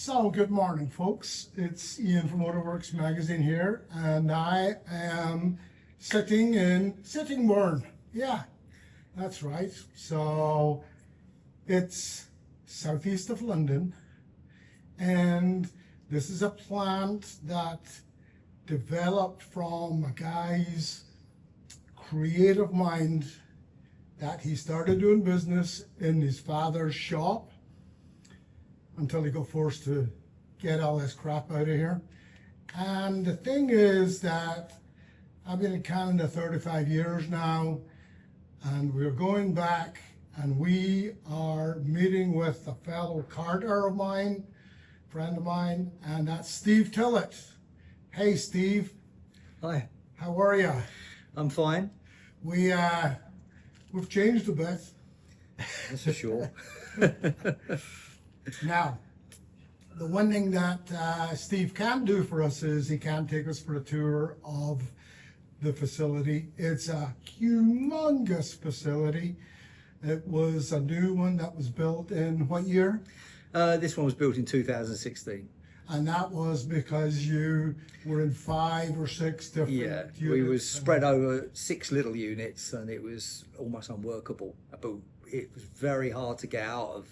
So, good morning, folks. It's Ian from Motorworks Magazine here, and I am sitting in Sittingbourne. Yeah, that's right. So, it's southeast of London, and this is a plant that developed from a guy's creative mind that he started doing business in his father's shop until he got forced to get all this crap out of here. And the thing is that I've been in Canada 35 years now, and we're going back and we are meeting with a fellow karter of mine, friend of mine, and that's Steve Tillett. Hey Steve. Hi. How are you? I'm fine. We've changed a bit. That's for sure. Now, the one thing that Steve can do for us is he can take us for a tour of the facility. It's a humongous facility. It was a new one that was built in what year? This one was built in 2016. And that was because you were in 5 or 6 different Yeah, units. we was spread over 6 little units, and it was almost unworkable. But it was very hard to get out of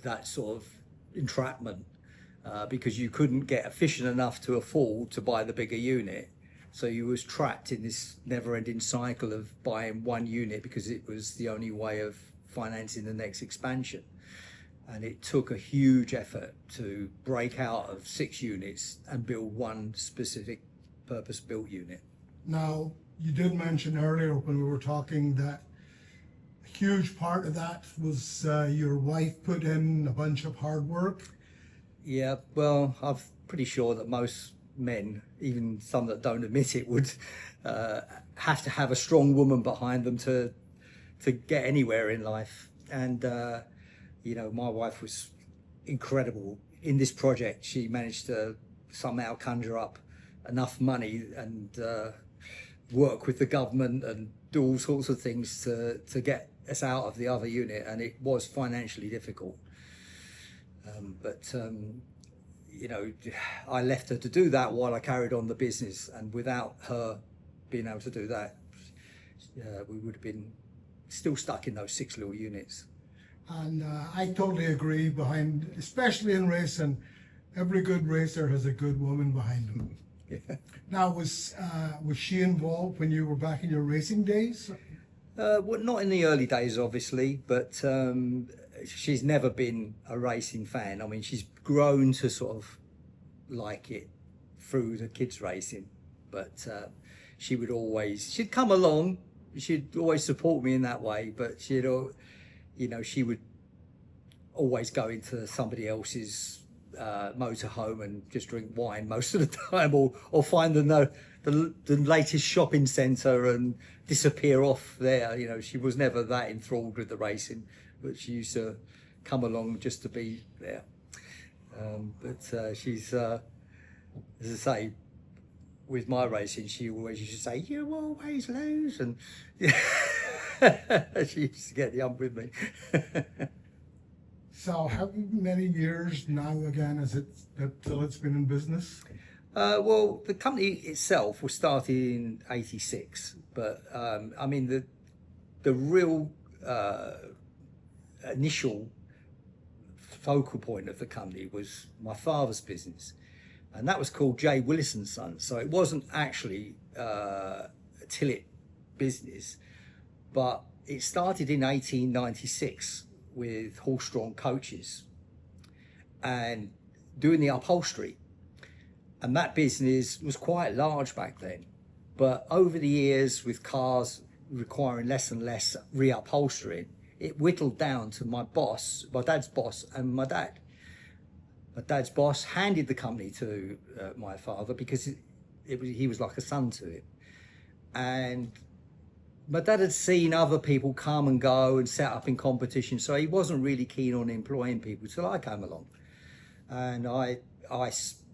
that sort of entrapment because you couldn't get efficient enough to afford to buy the bigger unit. So you was trapped in this never-ending cycle of buying one unit because it was the only way of financing the next expansion. And it took a huge effort to break out of 6 units and build one specific purpose-built unit. Now, you did mention earlier when we were talking that a huge part of that was your wife put in a bunch of hard work. Yeah, well, I'm pretty sure that most men, even some that don't admit it, would have to have a strong woman behind them to get anywhere in life. And you know, my wife was incredible in this project. She managed to somehow conjure up enough money and work with the government and do all sorts of things to get us out of the other unit, and it was financially difficult. But you know, I left her to do that while I carried on the business, and without her being able to do that, we would have been still stuck in those 6 little units. And I totally agree behind, especially in racing, every good racer has a good woman behind him. Yeah. Now, was she involved when you were back in your racing days? Well, not in the early days, obviously, but she's never been a racing fan. I mean, she's grown to sort of like it through the kids racing, but she'd come along, she'd always support me in that way, but she would always go into somebody else's motorhome and just drink wine most of the time, or find the latest shopping centre and disappear off there. You know, she was never that enthralled with the racing, but she used to come along just to be there. But she's, as I say, with my racing, she always used to say, "You always lose," and she used to get the ump with me. So how many years now again is it till it's been in business? Well, the company itself was started in '86, but I mean the real initial focal point of the company was my father's business, and that was called J. Willis & Sons. So it wasn't actually a Tillett business, but it started in 1896 with horse-drawn coaches and doing the upholstery. And that business was quite large back then. But over the years, with cars requiring less and less reupholstering, it whittled down to my boss, my dad's boss, and my dad. My dad's boss handed the company to my father because he was like a son to him. And my dad had seen other people come and go and set up in competition, so he wasn't really keen on employing people till I came along. And I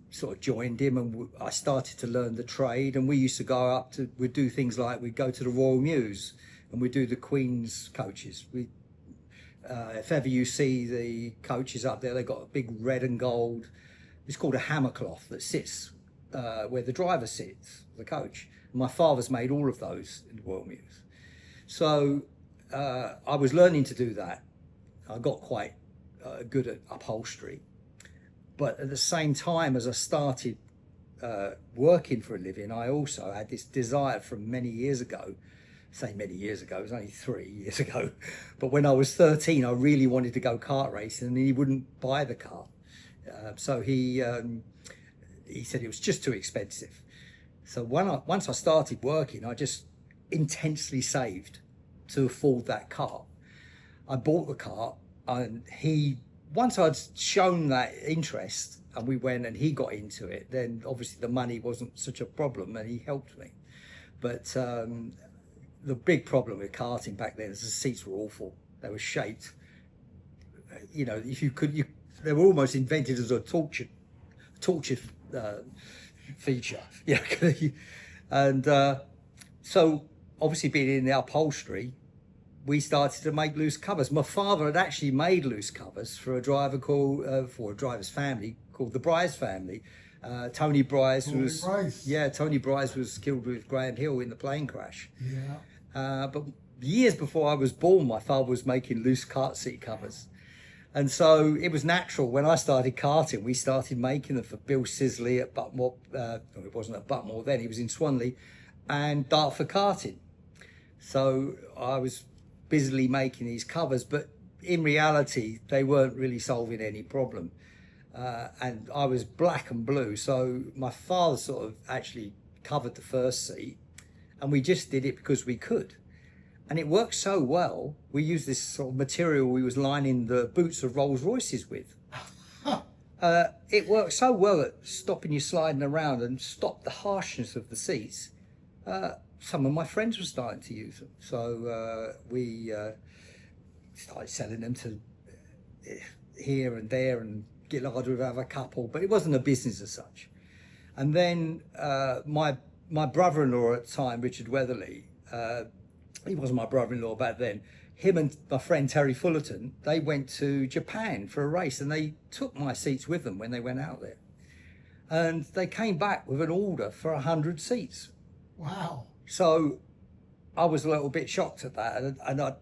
sort of joined him, and I started to learn the trade. And we used to go up to, we'd do things like we'd go to the Royal Mews and we'd do the Queen's coaches. If ever you see the coaches up there, they've got a big red and gold. It's called a hammercloth that sits where the driver sits, the coach. My father's made all of those in the Royal Mews. So I was learning to do that. I got quite good at upholstery. But at the same time as I started working for a living, I also had this desire from many years ago. Say many years ago, it was only 3 years ago. But when I was 13, I really wanted to go kart racing, and he wouldn't buy the car. So he said it was just too expensive. So once I started working, I just intensely saved to afford that car. I bought the car, and once I'd shown that interest and we went and he got into it, then obviously the money wasn't such a problem and he helped me. But the big problem with karting back then is the seats were awful. They were shaped, you know, they were almost invented as a torture feature. Yeah. And so obviously being in the upholstery, we started to make loose covers. My father had actually made loose covers for a driver for a driver's family called the Bryce family. Tony Bryce Tony Bryce was killed with Graham Hill in the plane crash. Yeah. But years before I was born, my father was making loose kart seat covers. And so it was natural when I started karting, we started making them for Bill Sisley at Buttmore. It wasn't at Buttmore then, he was in Swanley, and Dartford Karting. So I was busily making these covers, but in reality, they weren't really solving any problem. And I was black and blue, so my father sort of actually covered the first seat, and we just did it because we could. And it worked so well, we used this sort of material we was lining the boots of Rolls Royces with. It worked so well at stopping you sliding around and stopped the harshness of the seats. Some of my friends were starting to use them. So we started selling them to here and there, and Gillard would have a couple, but it wasn't a business as such. And then my brother-in-law at the time, Richard Weatherly, he wasn't my brother-in-law back then, him and my friend Terry Fullerton, they went to Japan for a race, and they took my seats with them when they went out there. And they came back with an order for 100 seats. Wow. So I was a little bit shocked at that, and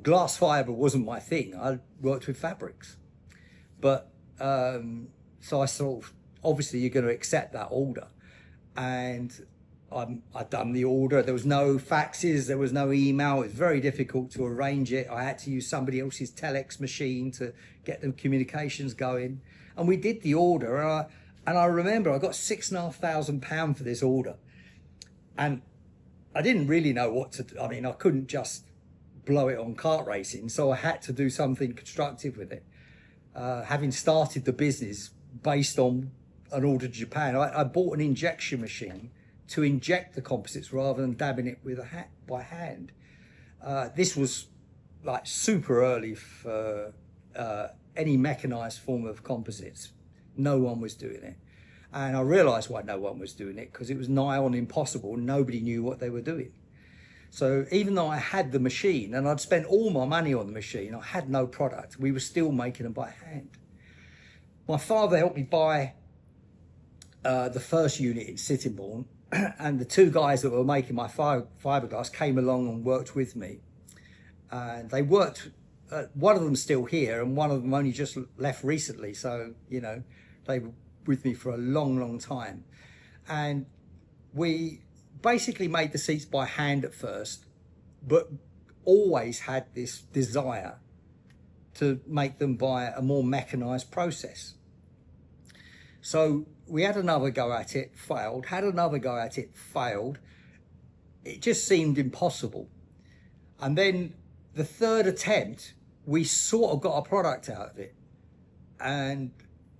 glass fibre wasn't my thing. I worked with fabrics. But so I thought, obviously you're going to accept that order. And I'd done the order. There was no faxes, there was no email. It was very difficult to arrange it. I had to use somebody else's telex machine to get the communications going. And we did the order. And I remember I got £6,500 for this order. And I didn't really know what to do. I mean, I couldn't just blow it on kart racing. So I had to do something constructive with it. Having started the business based on an order to Japan, I bought an injection machine to inject the composites rather than dabbing it with by hand. This was like super early for any mechanized form of composites. No one was doing it. And I realized why no one was doing it, because it was nigh on impossible. Nobody knew what they were doing. So even though I had the machine and I'd spent all my money on the machine, I had no product. We were still making them by hand. My father helped me buy the first unit in Sittingbourne, and the two guys that were making my fiberglass came along and worked with me. And they worked, one of them's still here and one of them only just left recently. So, you know, they were with me for a long, long time. And we basically made the seats by hand at first, but always had this desire to make them by a more mechanized process. So we had another go at it, failed, had another go at it, failed. It just seemed impossible. And then the third attempt, we sort of got a product out of it. And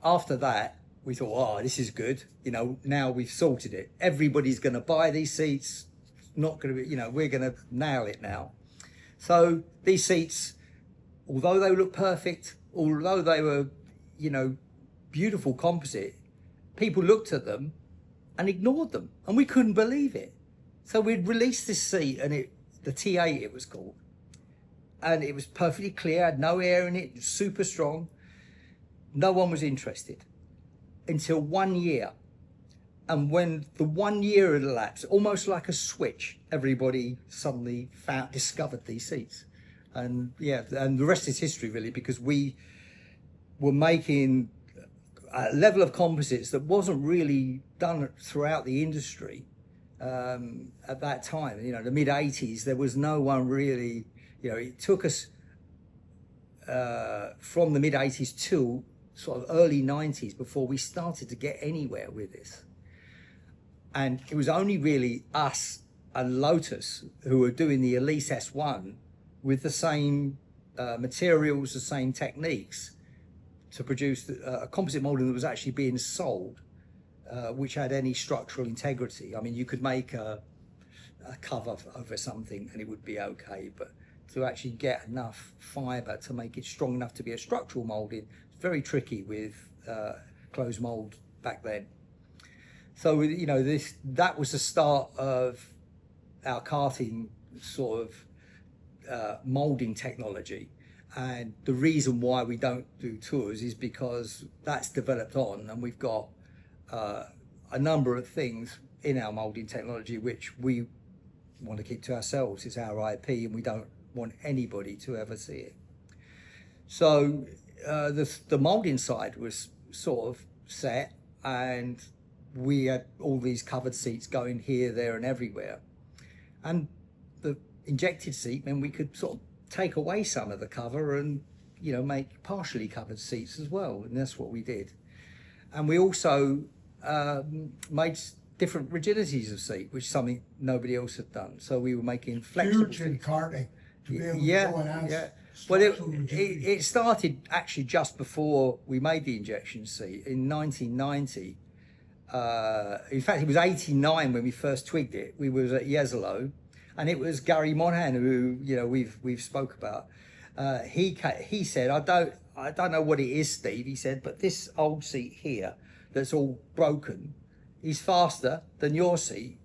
after that, we thought, oh, this is good. You know, now we've sorted it. Everybody's going to buy these seats. Not going to be, you know, we're going to nail it now. So these seats, although they look perfect, although they were, you know, beautiful composite, people looked at them and ignored them, and we couldn't believe it. So we'd released this seat, and the T8 it was called, and it was perfectly clear, had no air in it, super strong. No one was interested until 1 year. And when the 1 year had elapsed, almost like a switch, everybody suddenly discovered these seats. And yeah, and the rest is history really, because we were making a level of composites that wasn't really done throughout the industry at that time. You know, the mid 80s, there was no one really, you know, it took us from the mid 80s till sort of early 90s before we started to get anywhere with this. And it was only really us and Lotus who were doing the Elise S1 with the same materials, the same techniques to produce a composite molding that was actually being sold, which had any structural integrity. I mean, you could make a cover over something and it would be okay, but to actually get enough fibre to make it strong enough to be a structural moulding, it's very tricky with closed mould back then. So, you know, that was the start of our karting sort of moulding technology. And the reason why we don't do tours is because that's developed on, and we've got a number of things in our moulding technology which we want to keep to ourselves. It's our IP, and we don't want anybody to ever see it. So the moulding side was sort of set, and we had all these covered seats going here, there and everywhere. And the injected seat meant we could sort of take away some of the cover and, you know, make partially covered seats as well. And that's what we did. And we also made different rigidities of seat, which is something nobody else had done. So we were making flexible Huge in seats. karting to be able Yeah, to go and add yeah. Well, structural rigidity. it started actually just before we made the injection seat in 1990. In fact, it was 89 when we first twigged it. We was at Yesolo, and it was Gary Monahan, who, you know, we've spoke about. He said, I don't know what it is, Steve. He said, but this old seat here that's all broken is faster than your seat,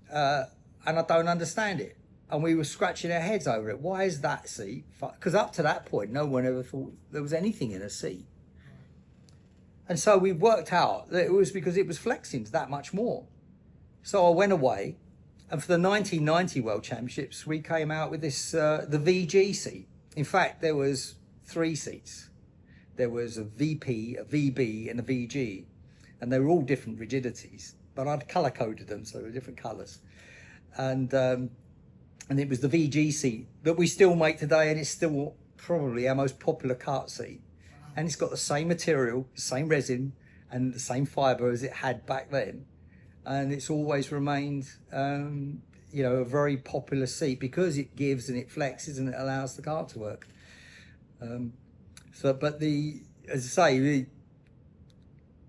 and I don't understand it. And we were scratching our heads over it. Why is that seat? Because up to that point, no one ever thought there was anything in a seat. And so we worked out that it was because it was flexing that much more. So I went away, and for the 1990 World Championships, we came out with this, the VG seat. In fact, there was 3 seats. There was a VP, a VB, and a VG. And they were all different rigidities, but I'd color-coded them, so they were different colors. And it was the VG seat that we still make today, and it's still probably our most popular kart seat. And it's got the same material, the same resin, and the same fibre as it had back then. And it's always remained, you know, a very popular seat because it gives and it flexes and it allows the kart to work. But as I say,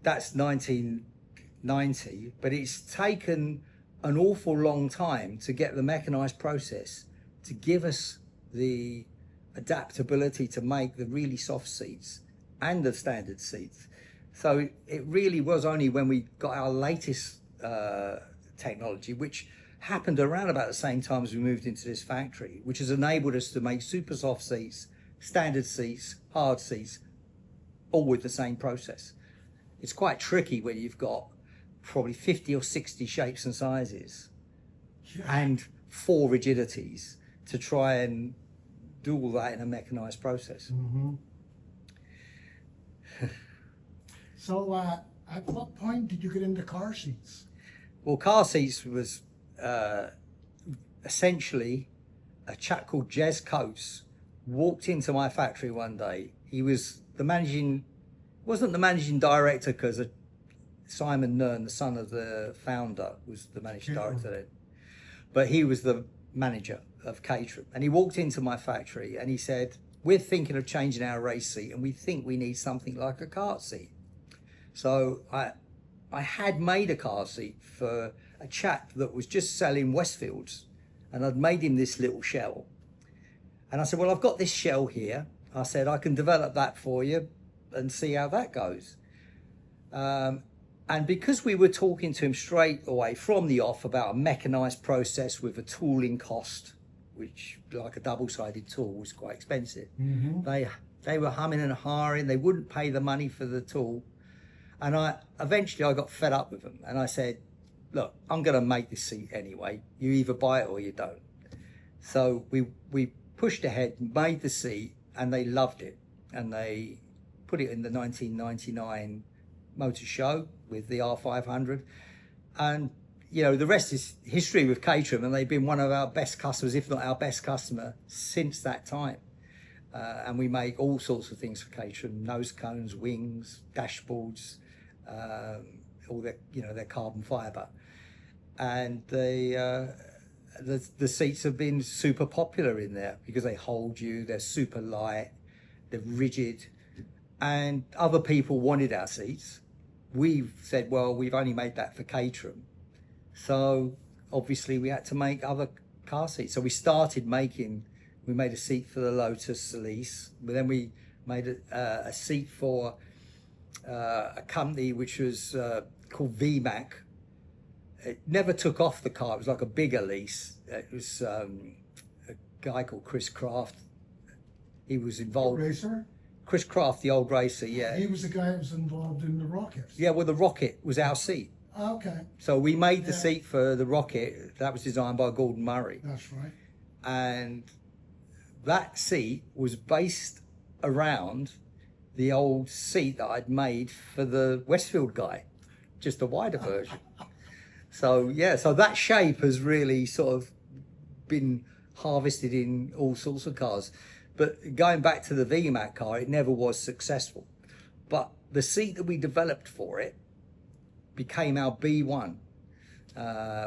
that's 1990, but it's taken an awful long time to get the mechanised process to give us the adaptability to make the really soft seats and the standard seats. So it really was only when we got our latest technology, which happened around about the same time as we moved into this factory, which has enabled us to make super soft seats, standard seats, hard seats, all with the same process. It's quite tricky when you've got probably 50 or 60 shapes and sizes and 4 rigidities to try and do all that in a mechanised process. Mm-hmm. So at what point did you get into car seats? Well, car seats was essentially a chap called Jez Coates walked into my factory one day. He was wasn't the managing director because Simon Nern, the son of the founder, was the managing director then. But he was the manager of Caterham. And he walked into my factory and he said, we're thinking of changing our race seat and we think we need something like a kart seat. So I had made a car seat for a chap that was just selling Westfields, and I'd made him this little shell. And I said, well, I've got this shell here. I said, I can develop that for you and see how that goes. And because we were talking to him straight away from the off about a mechanised process with a tooling cost, which like a double-sided tool was quite expensive. Mm-hmm. They were humming and hawing. They wouldn't pay the money for the tool. And eventually I got fed up with them. And I said, look, I'm going to make this seat anyway. You either buy it or you don't. So we pushed ahead, made the seat, and they loved it. And they put it in the 1999 motor show with the R500. And, you know, the rest is history with Caterham, and they've been one of our best customers, if not our best customer, since that time. And we make all sorts of things for Caterham: nose cones, wings, dashboards, all their, you know, their carbon fibre. And the seats have been super popular in there because they hold you, they're super light, they're rigid, and other people wanted our seats. We've said, well, we've only made that for Caterham, so obviously we had to make other car seats. So we made a seat for the Lotus Elise, but then we made a seat for a company which was called VMAC. It never took off the car. It was like a big Elise. It was a guy called Chris Craft. He was involved. Racer? Chris Craft, the old racer, yeah. He was the guy that was involved in the Rockets. Yeah, well, the Rocket was our seat. Okay. So we made the seat for the Rocket. That was designed by Gordon Murray. That's right. And that seat was based around the old seat that I'd made for the Westfield guy, just a wider version. So yeah, so that shape has really sort of been harvested in all sorts of cars. But going back to the VMAC car, it never was successful. But the seat that we developed for it became our B1,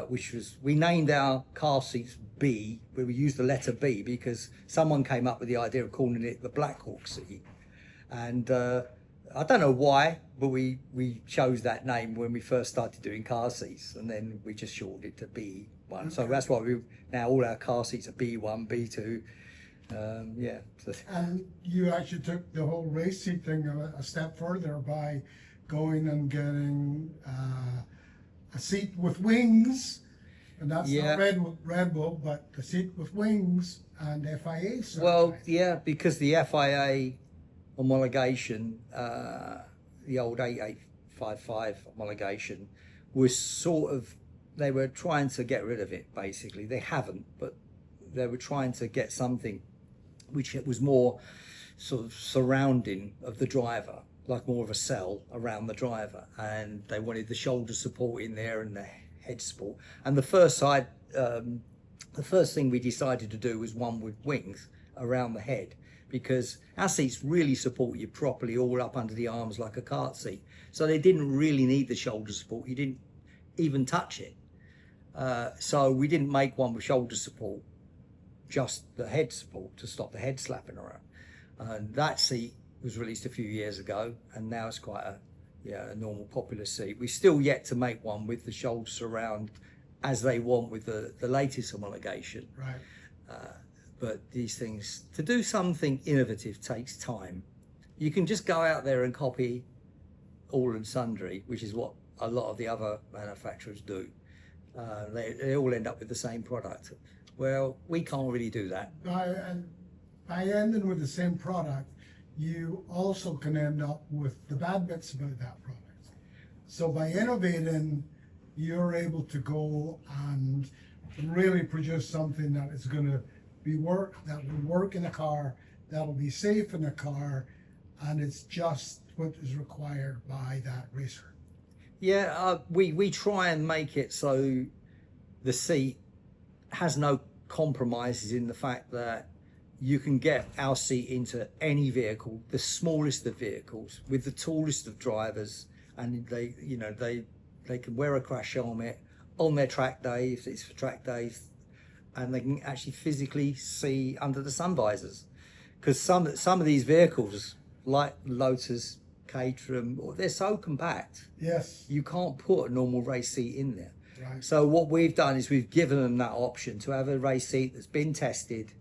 which was, we named our car seats B, where we used the letter B because someone came up with the idea of calling it the Black Hawk seat. And I don't know why, but we chose that name when we first started doing car seats, and then we just shortened it to B1. Okay. So that's why now all our car seats are B1, B2. Yeah. And you actually took the whole race seat thing a step further by going and getting a seat with wings, and that's not Red Bull, but the seat with wings and FIA certified. Well, yeah, because the FIA homologation, the old 8855 homologation, was sort of, they were trying to get rid of it, basically. They haven't, but they were trying to get something which was more sort of surrounding of the driver, like more of a cell around the driver. And they wanted the shoulder support in there and the head support. And the first thing we decided to do was one with wings around the head, because our seats really support you properly all up under the arms like a kart seat. So they didn't really need the shoulder support. You didn't even touch it. So we didn't make one with shoulder support, just the head support to stop the head slapping around. And that seat was released a few years ago, and now it's quite a normal popular seat. We still yet to make one with the shoulder surround as they want with the latest homologation. Right. But these things, to do something innovative takes time. You can just go out there and copy all and sundry, which is what a lot of the other manufacturers do. They all end up with the same product. Well, we can't really do that. By ending with the same product, you also can end up with the bad bits about that product. So by innovating, you're able to go and really produce something that is going to that will work in a car, that'll be safe in a car, and it's just what is required by that racer. Yeah, we try and make it so the seat has no compromises in the fact that you can get our seat into any vehicle, the smallest of vehicles, with the tallest of drivers, and they can wear a crash helmet on their track day if it's for track days, and they can actually physically see under the sun visors. Because some of these vehicles, like Lotus, Caterham, they're so compact. Yes. You can't put a normal race seat in there. Right. So what we've done is we've given them that option to have a race seat that's been tested,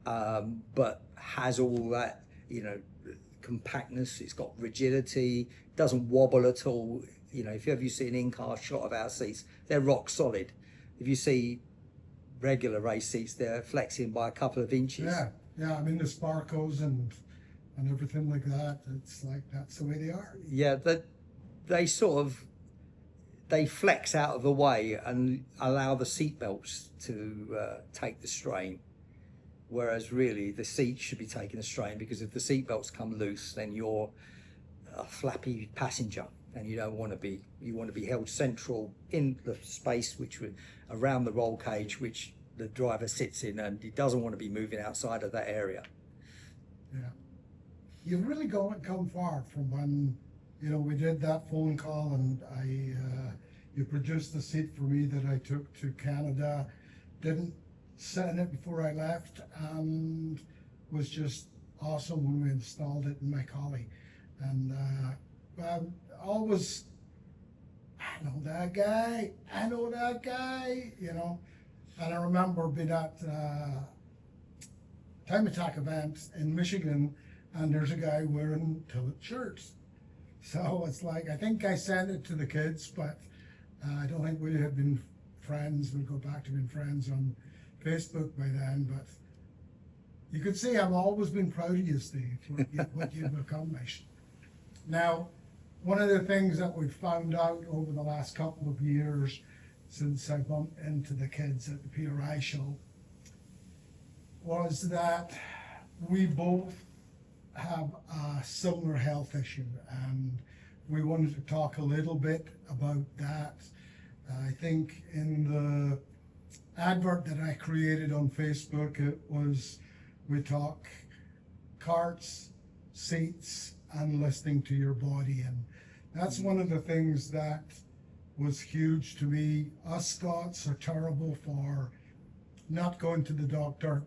but has all that, compactness. It's got rigidity, doesn't wobble at all. If you ever see an in-car shot of our seats, they're rock solid. If you see regular race seats, they're flexing by a couple of inches. Yeah. I mean, the sparkles and everything like that. It's like that's the way they are. Yeah, they sort of they flex out of the way and allow the seat belts to take the strain. Whereas really the seat should be taking the strain, because if the seat belts come loose, then you're a flappy passenger, and you don't want to be. You want to be held central in the space which around the roll cage which the driver sits in, and he doesn't want to be moving outside of that area. Yeah, you've really come far from when we did that phone call, and you produced the seat for me that I took to Canada. Didn't sit in it before I left, and was just awesome when we installed it in my collie. And always, I know that guy, And I remember being at Time Attack event in Michigan, and there's a guy wearing Tillett shirts. So it's like, I think I sent it to the kids, but I don't think we had been friends. We'll go back to being friends on Facebook by then, but you could see I've always been proud of you, Steve, what you've accomplished. Now, one of the things that we've found out over the last couple of years since I bumped into the kids at the PRI show was that we both have a similar health issue, and we wanted to talk a little bit about that. I think in the advert that I created on Facebook, we talk karts, seats, and listening to your body. And that's one of the things that was huge to me. Us Scots are terrible for not going to the doctor.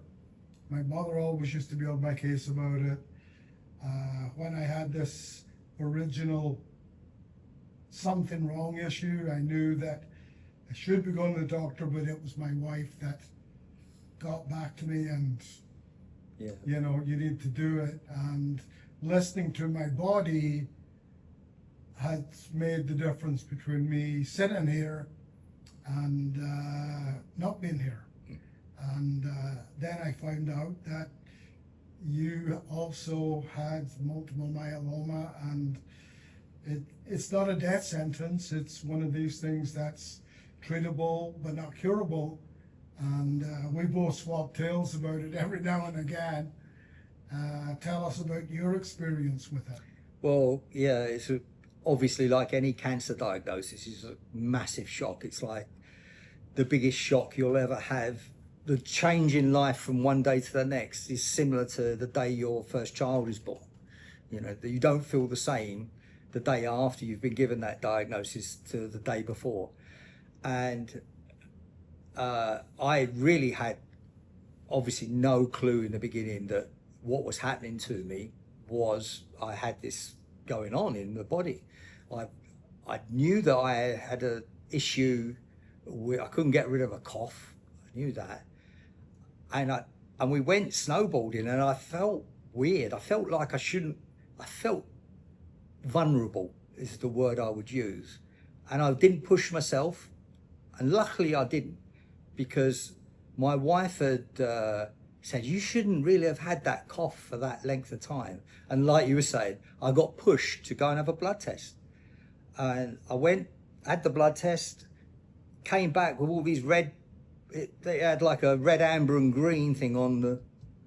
My mother always used to be on my case about it. When I had this original something wrong issue, I knew that I should be going to the doctor, but it was my wife that got back to me and, you need to do it. And listening to my body has made the difference between me sitting here and not being here. And then I found out that you also had multiple myeloma, and it's not a death sentence. It's one of these things that's treatable but not curable, and we both swap tales about it every now and again. Tell us about your experience with it. Well, yeah, it's obviously like any cancer diagnosis, it's a massive shock. It's like the biggest shock you'll ever have. The change in life from one day to the next is similar to the day your first child is born. You don't feel the same the day after you've been given that diagnosis to the day before. And I really had obviously no clue in the beginning that what was happening to me was I had this going on in the body. I knew that I had an issue where I couldn't get rid of a cough. I knew that. And we went snowboarding, and I felt weird. I felt like I felt vulnerable is the word I would use. And I didn't push myself. And luckily I didn't, because my wife had said, you shouldn't really have had that cough for that length of time. And like you were saying, I got pushed to go and have a blood test. And I went, had the blood test, came back with all these they had like a red, amber and green thing on the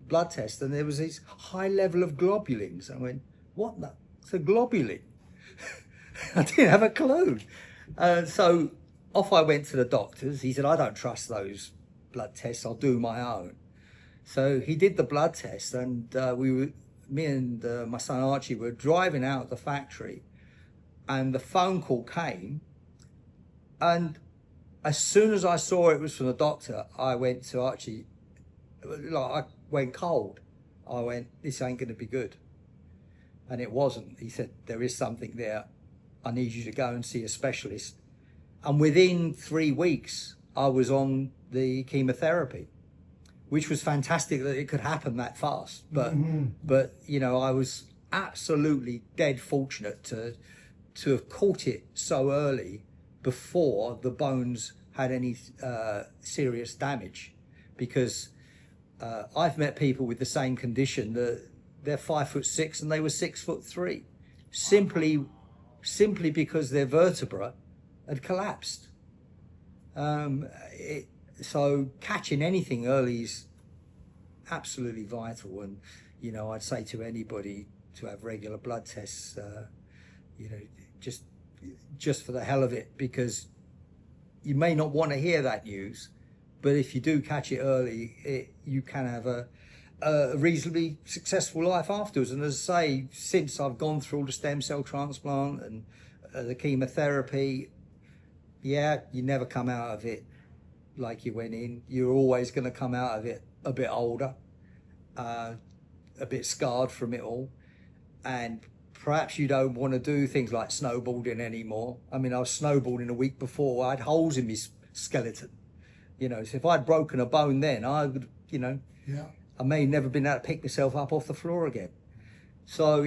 blood test. And there was this high level of globulins. I went, what the? It's a globulin. I didn't have a clue. So off I went to the doctors. He said, I don't trust those blood tests. I'll do my own. So he did the blood test, and me and my son Archie were driving out of the factory, and the phone call came, and as soon as I saw it was from the doctor, I went to Archie, I went cold. I went, this ain't going to be good. And it wasn't. He said, there is something there. I need you to go and see a specialist. And within 3 weeks, I was on the chemotherapy, which was fantastic that it could happen that fast. But, but I was absolutely dead fortunate to have caught it so early before the bones had any serious damage. because I've met people with the same condition that they're 5'6" and they were 6'3", simply because their vertebra had collapsed. So catching anything early is absolutely vital, and you know, I'd say to anybody to have regular blood tests, you know, just for the hell of it, because you may not want to hear that news, but if you do catch it early, you can have a reasonably successful life afterwards. And as I say, since I've gone through all the stem cell transplant and the chemotherapy, yeah, you never come out of it like you went in. You're always going to come out of it a bit older, a bit scarred from it all, and perhaps you don't want to do things like snowboarding anymore. I mean, I was snowboarding a week before. I had holes in my skeleton, you know. So if I'd broken a bone then, I would, you know, yeah, I may never been able to pick myself up off the floor again. So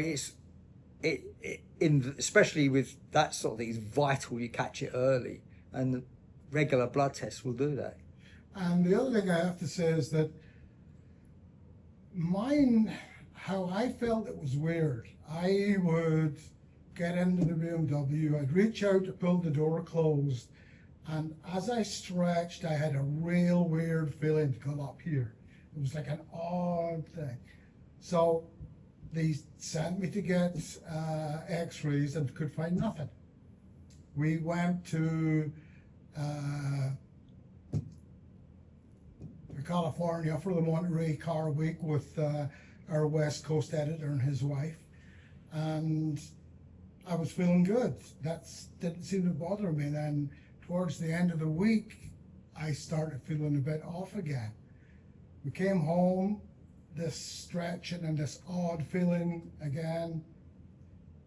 especially with that sort of thing, it's vital you catch it early, and regular blood tests will do that. And the other thing I have to say is that how I felt it was weird. I would get into the BMW, I'd reach out to pull the door closed, and as I stretched, I had a real weird feeling to come up here. It was like an odd thing. So they sent me to get x-rays and could find nothing. We went to California for the Monterey Car Week with our West Coast editor and his wife, and I was feeling good. That didn't seem to bother me. Then towards the end of the week, I started feeling a bit off again. We came home, this stretching and this odd feeling again.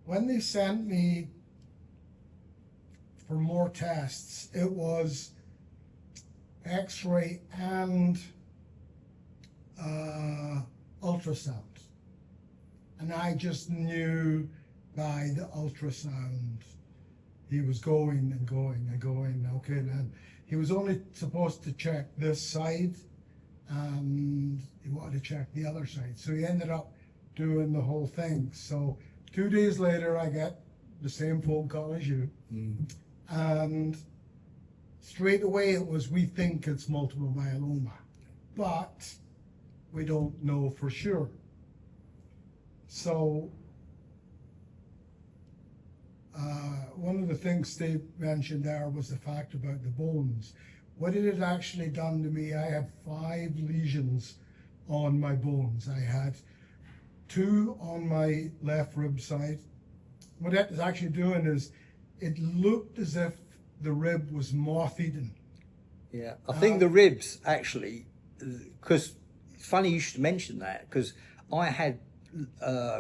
When they sent me for more tests, it was X-ray and ultrasound. And I just knew by the ultrasound he was going and going and going. Okay, then he was only supposed to check this side, and he wanted to check the other side. So he ended up doing the whole thing. So 2 days later, I get the same phone call as you. And straight away it was, we think it's multiple myeloma, but we don't know for sure. So one of the things Steve mentioned there was the fact about the bones. What it had actually done to me, I had 5 lesions on my bones. I had 2 on my left rib side. What that is actually doing is, it looked as if the rib was moth-eaten. Yeah, I think the ribs actually, because it's funny you should mention that, because I had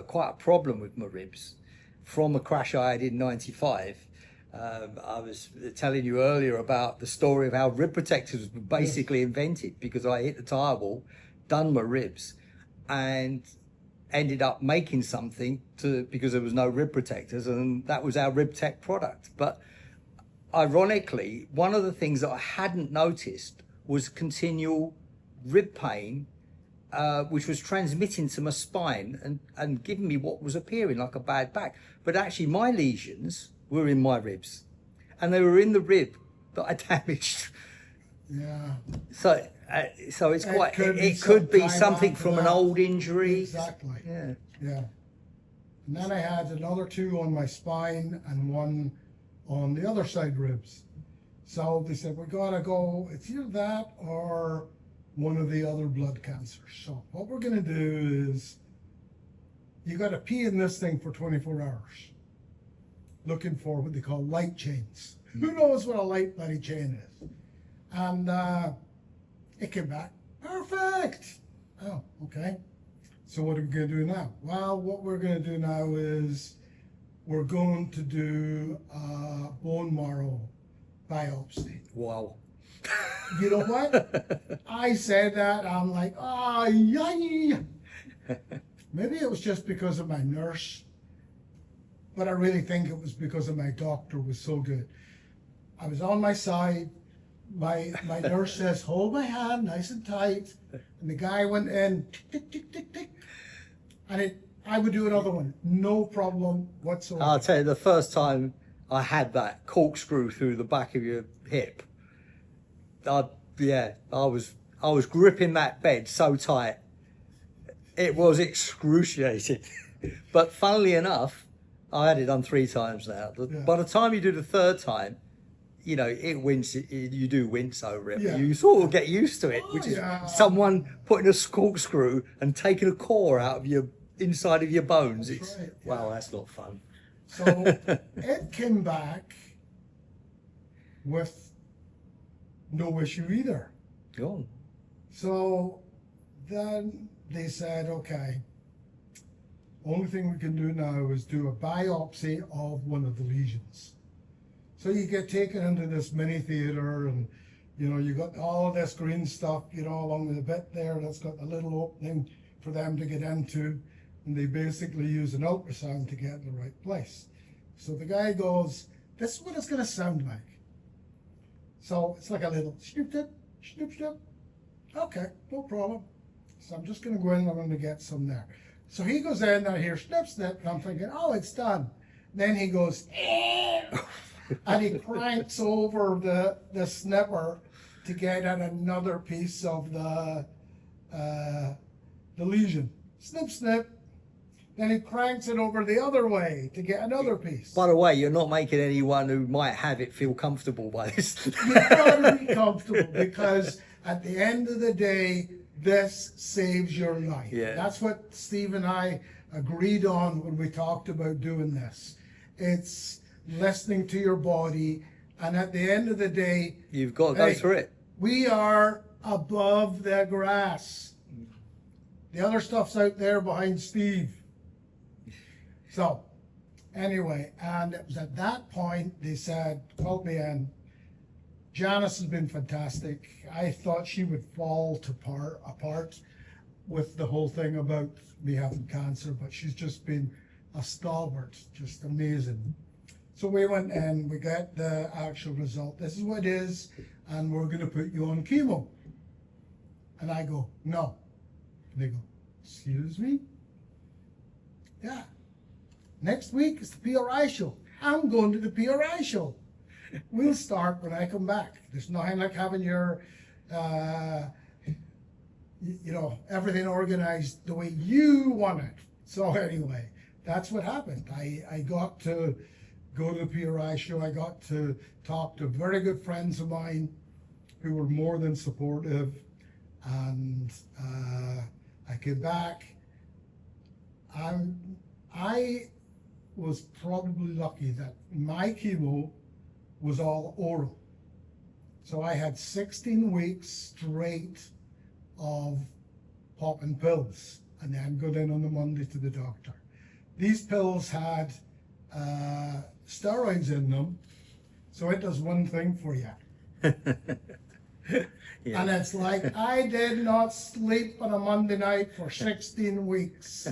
quite a problem with my ribs from a crash I had in '95. I was telling you earlier about the story of how rib protectors were basically invented, because I hit the tire wall, done my ribs, and ended up making something because there was no rib protectors, and that was our Rib Tech product. But ironically, one of the things that I hadn't noticed was continual rib pain, which was transmitting to my spine and giving me what was appearing like a bad back. But actually my lesions were in my ribs, and they were in the rib that I damaged. Yeah. So it's quite, it could be something from an old injury. Exactly. Yeah. Yeah. And then I had another 2 on my spine and 1 on the other side ribs. So they said, we gotta go, it's either that or one of the other blood cancers. So what we're gonna do is, you gotta pee in this thing for 24 hours, looking for what they call light chains. Who knows what a light bloody chain is? And it came back, perfect. Oh, okay. So what are we gonna do now? Well, what we're gonna do now is, we're going to do a bone marrow biopsy. Wow. You know what? I said that, I'm like, oh, yay. Maybe it was just because of my nurse, but I really think it was because of my doctor was so good. I was on my side, my nurse says, hold my hand nice and tight. And the guy went in, tick, tick, tick, tick. And I would do another one, no problem whatsoever. I'll tell you, the first time I had that corkscrew through the back of your hip, I was gripping that bed so tight. It was excruciating. But funnily enough, I had it done 3 times now. By the time you do the 3rd time, you know, you do wince over it. Yeah. But you sort of get used to it, which is someone putting a corkscrew and taking a core out of your inside of your bones. That's right, yeah. Wow, that's not fun. So it came back with no issue either. Go on. So then they said, okay, only thing we can do now is do a biopsy of one of the lesions. So you get taken into this mini theater, and you know, you got all of this green stuff, you know, along the bit there that's got a little opening for them to get into, and they basically use an ultrasound to get in the right place. So the guy goes, this is what it's going to sound like. So it's like a little snoop, snoop, snoop. Okay, no problem. So I'm just going to go in and I'm going to get some there. So he goes in and I hear snip, snip, and I'm thinking, oh, it's done. Then he goes, and he cranks over the snipper to get at another piece of the lesion. Snip, snip. Then he cranks it over the other way to get another piece. By the way, you're not making anyone who might have it feel comfortable by this. You've got to be comfortable, because at the end of the day, this saves your life. Yeah. That's what Steve and I agreed on when we talked about doing this. It's listening to your body, and at the end of the day, You've got to go through it. We are above the grass. The other stuff's out there behind Steve. So, anyway, and it was at that point they said, called me in. Janice has been fantastic. I thought she would fall apart with the whole thing about me having cancer, but she's just been a stalwart, just amazing. So we went in, we got the actual result. This is what it is, and we're going to put you on chemo. And I go, no. And they go, excuse me? Yeah. Next week is the PRI show. I'm going to the PRI show. We'll start when I come back. There's nothing like having your, you know, everything organized the way you want it. So anyway, that's what happened. I got to go to the PRI show. I got to talk to very good friends of mine who were more than supportive. And I came back. I was probably lucky that my chemo was all oral. So I had 16 weeks straight of popping pills, and then go in on the Monday to the doctor. These pills had steroids in them, so it does one thing for you. Yeah. And it's like, I did not sleep on a Monday night for 16 weeks.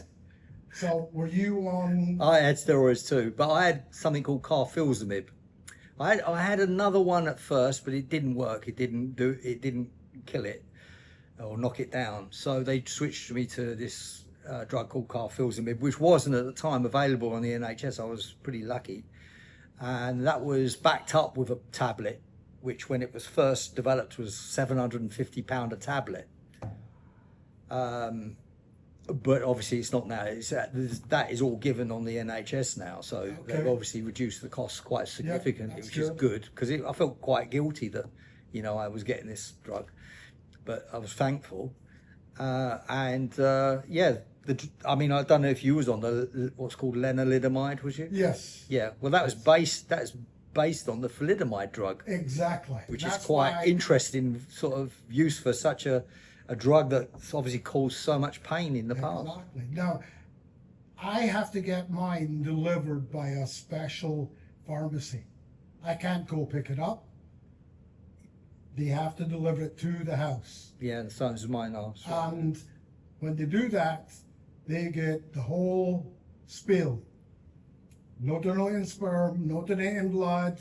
So were you on? I had steroids too, but I had something called carfilzomib. I had another one at first, but it didn't work. It didn't kill it or knock it down. So they switched me to this drug called carfilzomib, which wasn't at the time available on the NHS. I was pretty lucky. And that was backed up with a tablet, which when it was first developed was £750 a tablet. But obviously it's not now. That is all given on the NHS now, so they've obviously reduced the costs quite significantly, which is good, because I felt quite guilty that, you know, I was getting this drug, but I was thankful. I mean, I don't know if you was on the what's called lenalidomide, was you? Yes. Yeah. Well, that was based on the thalidomide drug. Exactly. Which is quite interesting sort of use for such a drug that's obviously caused so much pain in the past. Exactly. Now, I have to get mine delivered by a special pharmacy. I can't go pick it up. They have to deliver it to the house. Yeah, the same as mine are. So. And when they do that, they get the whole spiel. No donating sperm, no donating blood,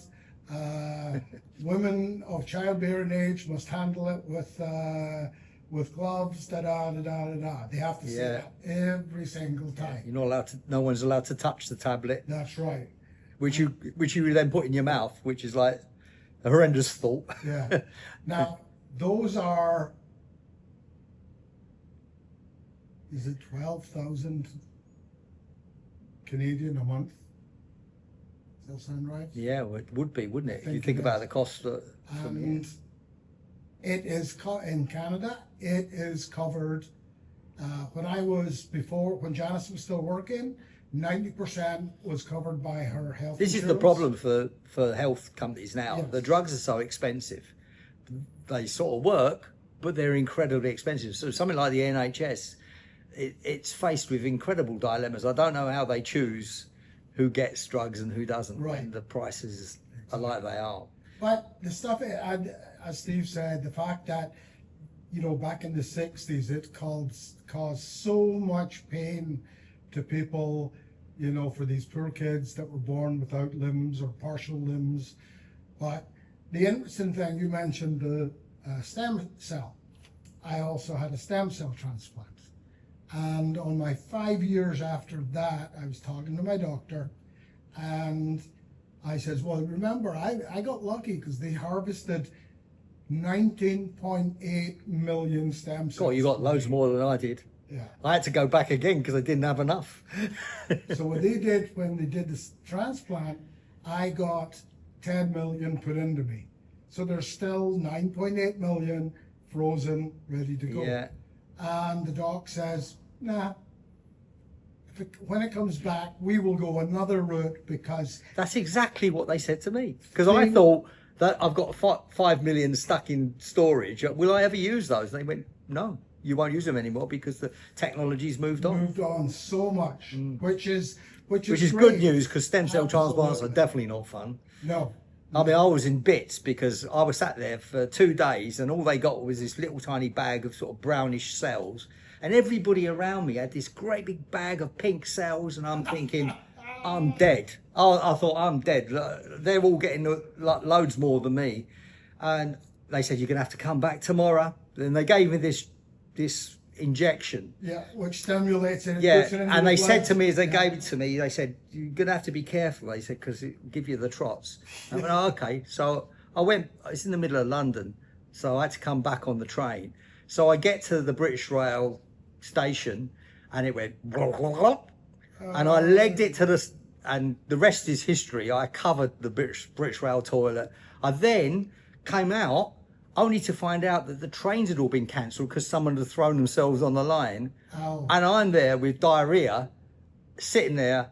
Women of childbearing age must handle it with gloves. Da da da da da. They have to say that every single time. You're not allowed to. No one's allowed to touch the tablet, That's right. which you then put in your mouth, which is like a horrendous thought. Yeah. Now those are. Is it 12,000 Canadian a month? Does that sound right? Yeah, well, it would be, wouldn't it? If you think think it about is. the cost for And it is in Canada. It is covered. When Janice was still working, 90% was covered by her health. This is the insurance. problem for health companies now. Yes. The drugs are so expensive. They sort of work, but they're incredibly expensive. So something like the NHS, it's faced with incredible dilemmas. I don't know how they choose who gets drugs and who doesn't. Right. And the prices are like they are. But the stuff, as Steve said, the fact that, back in the 60s, it caused so much pain to people, for these poor kids that were born without limbs or partial limbs. But the interesting thing, you mentioned the stem cell. I also had a stem cell transplant. And on my 5 years after that, I was talking to my doctor, and I says, well, remember, I got lucky because they harvested 19.8 million stem cells. God, you got loads more than I did. Yeah. I had to go back again because I didn't have enough. So when they did this transplant, I got 10 million put into me. So there's still 9.8 million frozen, ready to go. Yeah. And the doc says, nah, when it comes back, we will go another route because... That's exactly what they said to me. Because I thought that I've got 5 million stuck in storage. Will I ever use those? They went, no, you won't use them anymore because the technology's moved on. Moved on so much, which is Which is great. good news because stem cell transplants are Absolutely. definitely not fun. No. I mean, I was in bits because I was sat there for 2 days and all they got was this little tiny bag of sort of brownish cells. And everybody around me had this great big bag of pink cells. And I'm thinking, I'm dead. I thought, I'm dead. They're all getting loads more than me. And they said, you're going to have to come back tomorrow. Then they gave me this injection. Yeah, which stimulates it. Yeah, puts it into and the they said blood. to me as they gave it to me, they said, you're going to have to be careful, they said, because it will give you the trots. I went, oh, okay. So I went, it's in the middle of London, so I had to come back on the train. So I get to the British Rail station, and it went, blah, blah, blah, and I legged it to and the rest is history. I covered the British Rail toilet. I then came out, only to find out that the trains had all been cancelled because someone had thrown themselves on the line. Ow. And I'm there with diarrhea, sitting there,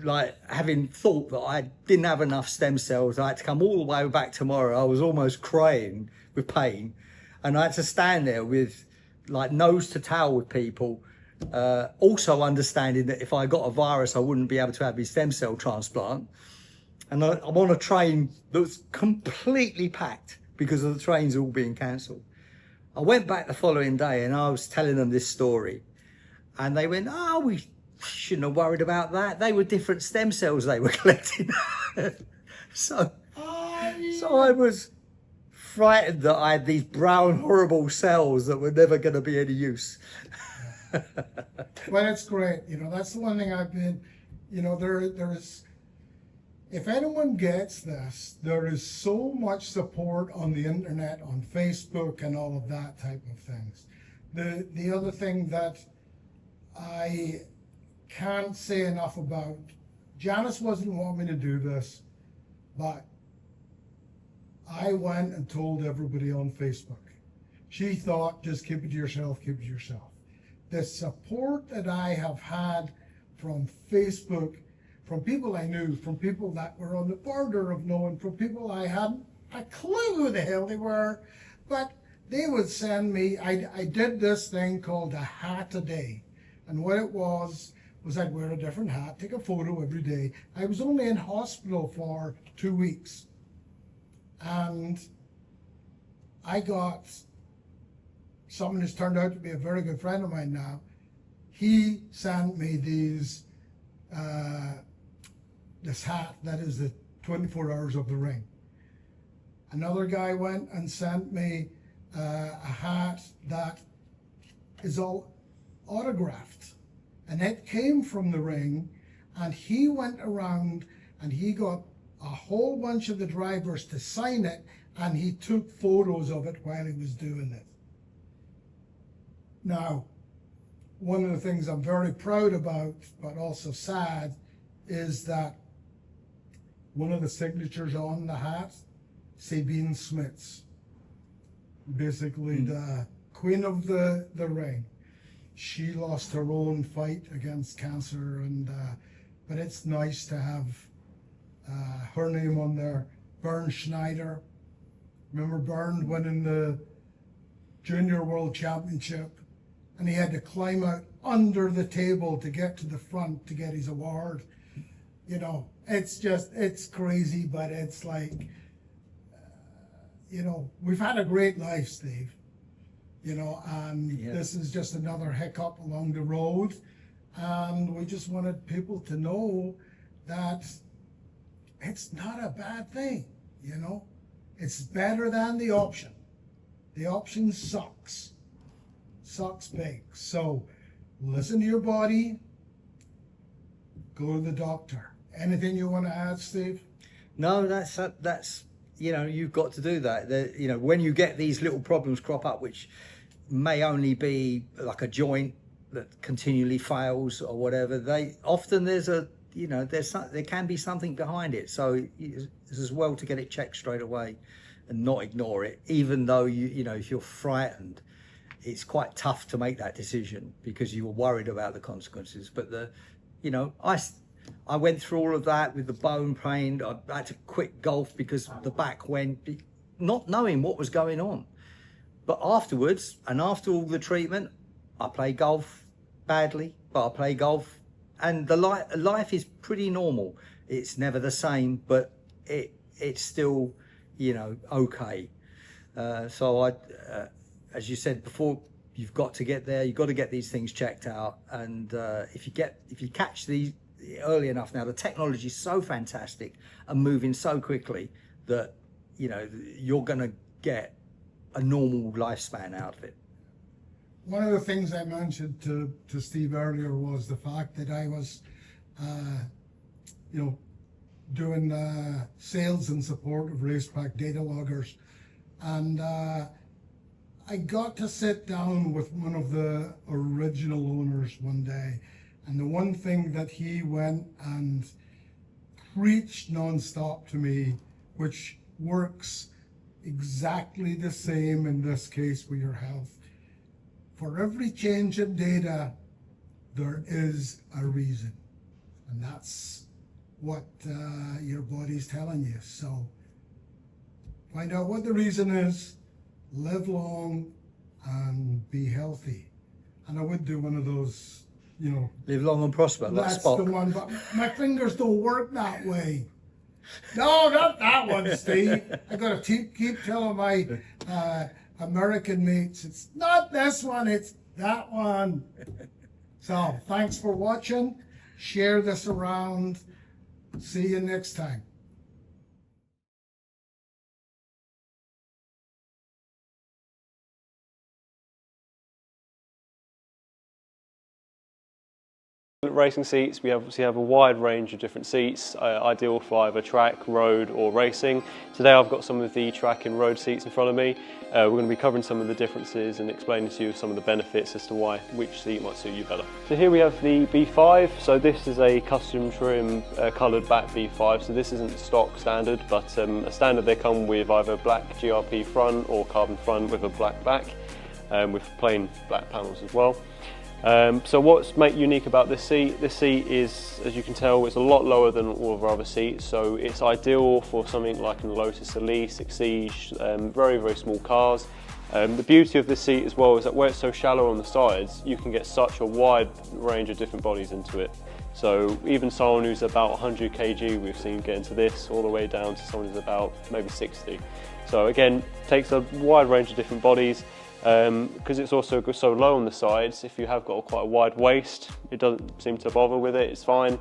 like having thought that I didn't have enough stem cells. I had to come all the way back tomorrow. I was almost crying with pain. And I had to stand there with like nose to tail with people, also understanding that if I got a virus, I wouldn't be able to have my stem cell transplant. And I'm on a train that was completely packed because of the trains all being cancelled. I went back the following day and I was telling them this story. And they went, oh, we shouldn't have worried about that. They were different stem cells they were collecting. So I was frightened that I had these brown, horrible cells that were never going to be any use. Well, it's great. That's the one thing I've been, there is, if anyone gets this, there is so much support on the internet, on Facebook and all of that type of things. The other thing that I can't say enough about, Janice wasn't wanting me to do this, but I went and told everybody on Facebook. She thought, just keep it to yourself, keep it to yourself. The support that I have had from Facebook, from people I knew, from people that were on the border of knowing, from people I hadn't a clue who the hell they were, but they would send me, I did this thing called a hat a day. And what it was I'd wear a different hat, take a photo every day. I was only in hospital for 2 weeks. And I got someone who's turned out to be a very good friend of mine now. He sent me this hat that is the 24 hours of the ring. Another guy went and sent me a hat that is all autographed, and it came from the ring, and he went around and he got a whole bunch of the drivers to sign it, and he took photos of it while he was doing it. Now, one of the things I'm very proud about, but also sad, is that one of the signatures on the hat, Sabine Smith's, basically the queen of the ring. She lost her own fight against cancer, and but it's nice to have her name on there. Bernd Schneider, remember Bernd winning the Junior World Championship, and he had to climb out under the table to get to the front to get his award. You know, it's crazy, but it's like, you know, we've had a great life, Steve. You know, and this is just another hiccup along the road. And we just wanted people to know that it's not a bad thing, you know. It's better than the option. The option sucks. Sucks big. So listen to your body. Go to the doctor. Anything you want to add, Steve? No, that's you know, you've got to do that. You know, when you get these little problems crop up, which may only be like a joint that continually fails or whatever, they often there's a, you know, there can be something behind it. So it's as well to get it checked straight away and not ignore it, even though you know, if you're frightened, it's quite tough to make that decision because you were worried about the consequences. But you know, I went through all of that with the bone pain. I had to quit golf because the back went, not knowing what was going on. But afterwards, and after all the treatment, I play golf badly, but I play golf, and the life is pretty normal. It's never the same, but it's still, you know, okay. So as you said before, you've got to get there. You've got to get these things checked out, and if you catch these early enough, now the technology is so fantastic and moving so quickly that, you know, you're going to get a normal lifespan out of it. One of the things I mentioned to Steve earlier was the fact that I was, you know, doing sales and support of racetrack data loggers, and I got to sit down with one of the original owners one day, and the one thing that he went and preached nonstop to me, which works exactly the same in this case with your health. For every change in data, there is a reason. And that's what your body's telling you. So find out what the reason is, live long, and be healthy. And I would do one of those, you know. Live long and prosper, like That's Spock. the one, but my fingers don't work that way. No, not that one, Steve. I gotta keep telling my American mates, it's not this one, it's that one. So thanks for watching. Share this around. See you next time. Racing seats, we obviously have a wide range of different seats, ideal for either track, road or racing. Today I've got some of the track and road seats in front of me. We're going to be covering some of the differences and explaining to you some of the benefits as to why which seat might suit you better. So here we have the B5, so this is a custom trim coloured back B5, so this isn't stock standard, but a standard they come with either black GRP front or carbon front with a black back, with plain black panels as well. So what's unique about this seat is, as you can tell, it's a lot lower than all of our other seats, so it's ideal for something like a Lotus Elise, Exige, very, very small cars. The beauty of this seat as well is that where it's so shallow on the sides, you can get such a wide range of different bodies into it. So even someone who's about 100 kg, we've seen get into this, all the way down to someone who's about maybe 60. So again, takes a wide range of different bodies. Because it's also so low on the sides, if you have got quite a wide waist, it doesn't seem to bother with it, it's fine.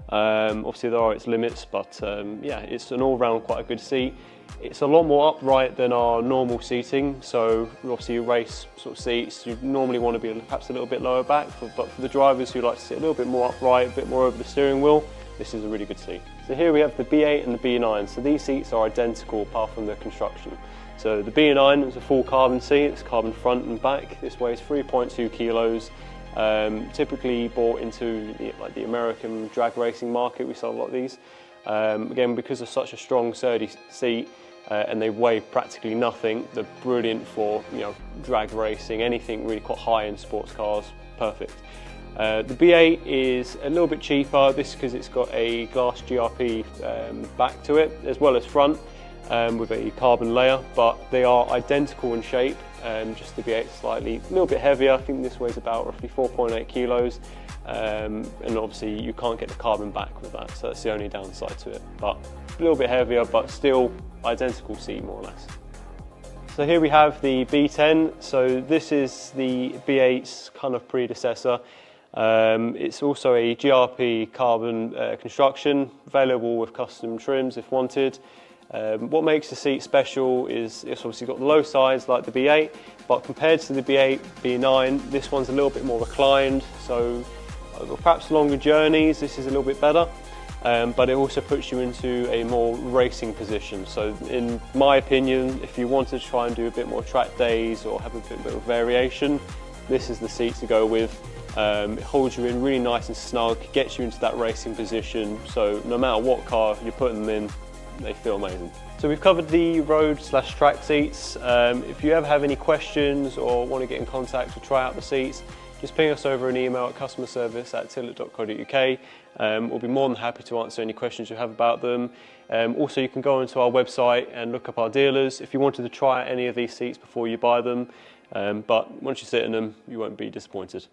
Obviously there are its limits, but yeah, it's an all-round quite a good seat. It's a lot more upright than our normal seating, so obviously your race sort of seats, you normally want to be perhaps a little bit lower back, but for the drivers who like to sit a little bit more upright, a bit more over the steering wheel, this is a really good seat. So here we have the B8 and the B9, so these seats are identical apart from the construction. So the B9 is a full carbon seat, it's carbon front and back. This weighs 3.2 kilos. Typically bought into the American drag racing market, we sell a lot of these. Again, because of such a strong sturdy seat and they weigh practically nothing, they're brilliant for drag racing, anything really quite high-end sports cars, perfect. The B8 is a little bit cheaper, this because it's got a glass GRP back to it as well as front. With a carbon layer, but they are identical in shape, just the B8 slightly, a little bit heavier. I think this weighs about roughly 4.8 kilos, and obviously you can't get the carbon back with that, so that's the only downside to it, but a little bit heavier, but still identical seat more or less. So here we have the B10, so this is the B8's kind of predecessor. It's also a GRP carbon construction, available with custom trims if wanted. What makes the seat special is it's obviously got the low sides like the B8, but compared to the B8, B9, this one's a little bit more reclined, so perhaps longer journeys, this is a little bit better, but it also puts you into a more racing position. So in my opinion, if you want to try and do a bit more track days or have a bit of variation, this is the seat to go with. It holds you in really nice and snug, gets you into that racing position, so no matter what car you're putting them in, they feel amazing. So we've covered the road/track seats. If you ever have any questions or want to get in contact to try out the seats, just ping us over an email at customerservice@tillett.co.uk. We'll be more than happy to answer any questions you have about them. Also, you can go onto our website and look up our dealers if you wanted to try out any of these seats before you buy them. But once you sit in them, you won't be disappointed.